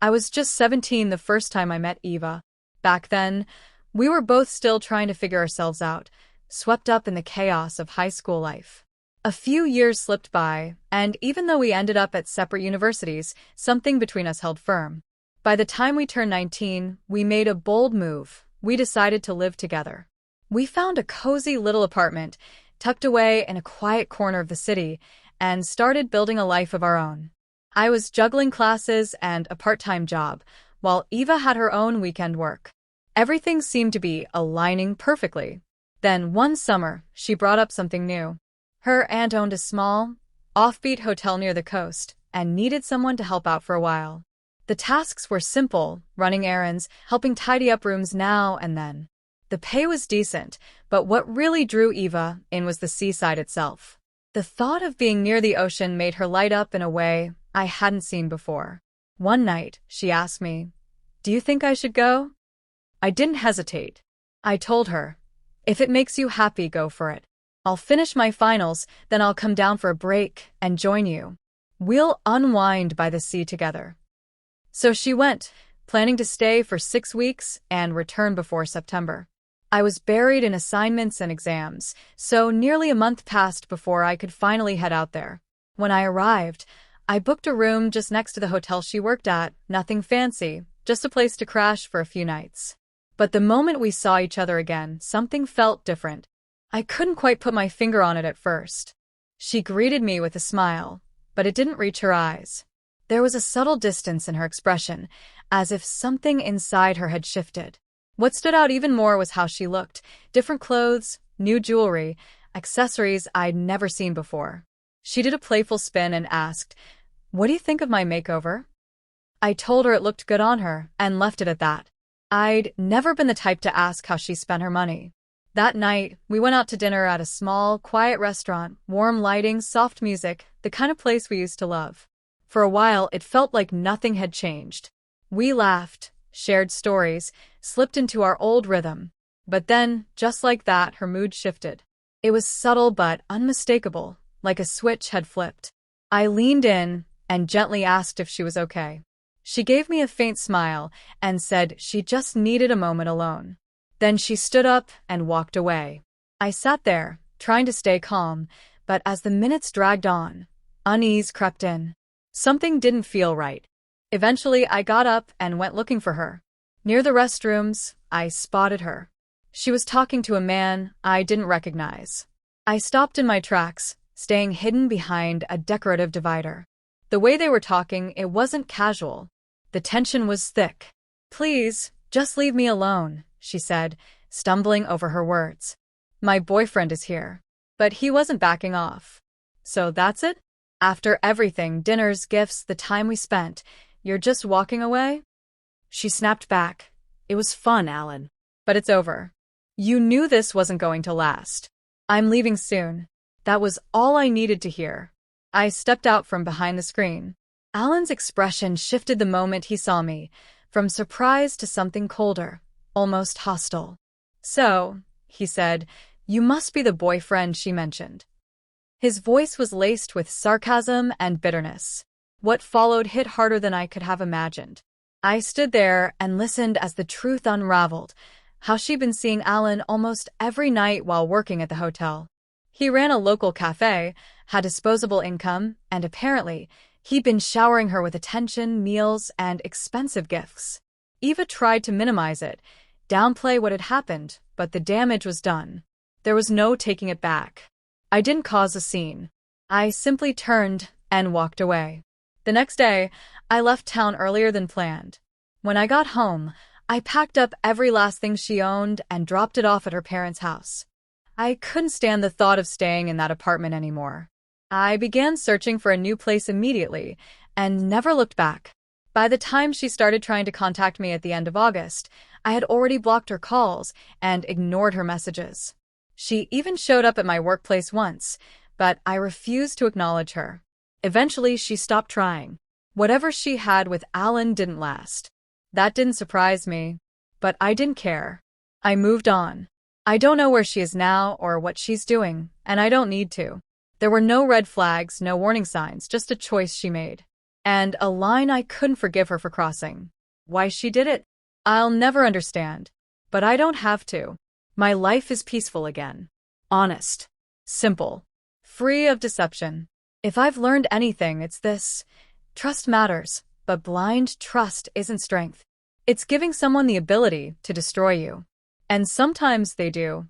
I was just 17 the first time I met Eva. Back then, we were both still trying to figure ourselves out, swept up in the chaos of high school life. A few years slipped by, and even though we ended up at separate universities, something between us held firm. By the time we turned 19, we made a bold move. We decided to live together. We found a cozy little apartment, tucked away in a quiet corner of the city, and started building a life of our own. I was juggling classes and a part-time job, while Eva had her own weekend work. Everything seemed to be aligning perfectly. Then one summer, she brought up something new. Her aunt owned a small, offbeat hotel near the coast and needed someone to help out for a while. The tasks were simple, running errands, helping tidy up rooms now and then. The pay was decent, but what really drew Eva in was the seaside itself. The thought of being near the ocean made her light up in a way I hadn't seen before. One night, she asked me, "Do you think I should go?" I didn't hesitate. I told her, "If it makes you happy, go for it. I'll finish my finals, then I'll come down for a break and join you. We'll unwind by the sea together." So she went, planning to stay for 6 weeks and return before September. I was buried in assignments and exams, so nearly a month passed before I could finally head out there. When I arrived, I booked a room just next to the hotel she worked at, nothing fancy, just a place to crash for a few nights. But the moment we saw each other again, something felt different. I couldn't quite put my finger on it at first. She greeted me with a smile, but it didn't reach her eyes. There was a subtle distance in her expression, as if something inside her had shifted. What stood out even more was how she looked. Different clothes, new jewelry, accessories I'd never seen before. She did a playful spin and asked, "What do you think of my makeover?" I told her it looked good on her and left it at that. I'd never been the type to ask how she spent her money. That night, we went out to dinner at a small, quiet restaurant, warm lighting, soft music, the kind of place we used to love. For a while, it felt like nothing had changed. We laughed, shared stories, slipped into our old rhythm. But then, just like that, her mood shifted. It was subtle but unmistakable, like a switch had flipped. I leaned in and gently asked if she was okay. She gave me a faint smile and said she just needed a moment alone. Then she stood up and walked away. I sat there, trying to stay calm, but as the minutes dragged on, unease crept in. Something didn't feel right. Eventually, I got up and went looking for her. Near the restrooms, I spotted her. She was talking to a man I didn't recognize. I stopped in my tracks, staying hidden behind a decorative divider. The way they were talking, it wasn't casual. The tension was thick. "Please, just leave me alone," she said, stumbling over her words. "My boyfriend is here." But he wasn't backing off. "So that's it? After everything, dinners, gifts, the time we spent, you're just walking away?" She snapped back. "It was fun, Alan. But it's over. You knew this wasn't going to last. I'm leaving soon." That was all I needed to hear. I stepped out from behind the screen. Alan's expression shifted the moment he saw me, from surprise to something colder, almost hostile. "So," he said, "you must be the boyfriend she mentioned." His voice was laced with sarcasm and bitterness. What followed hit harder than I could have imagined. I stood there and listened as the truth unraveled, how she'd been seeing Alan almost every night while working at the hotel. He ran a local cafe, had disposable income, and apparently, he'd been showering her with attention, meals, and expensive gifts. Eva tried to minimize it, downplay what had happened, but the damage was done. There was no taking it back. I didn't cause a scene. I simply turned and walked away. The next day, I left town earlier than planned. When I got home, I packed up every last thing she owned and dropped it off at her parents' house. I couldn't stand the thought of staying in that apartment anymore. I began searching for a new place immediately and never looked back. By the time she started trying to contact me at the end of August, I had already blocked her calls and ignored her messages. She even showed up at my workplace once, but I refused to acknowledge her. Eventually, she stopped trying. Whatever she had with Alan didn't last. That didn't surprise me, but I didn't care. I moved on. I don't know where she is now or what she's doing, and I don't need to. There were no red flags, no warning signs, just a choice she made. And a line I couldn't forgive her for crossing. Why she did it, I'll never understand. But I don't have to. My life is peaceful again. Honest. Simple. Free of deception. If I've learned anything, it's this. Trust matters, but blind trust isn't strength. It's giving someone the ability to destroy you. And sometimes they do.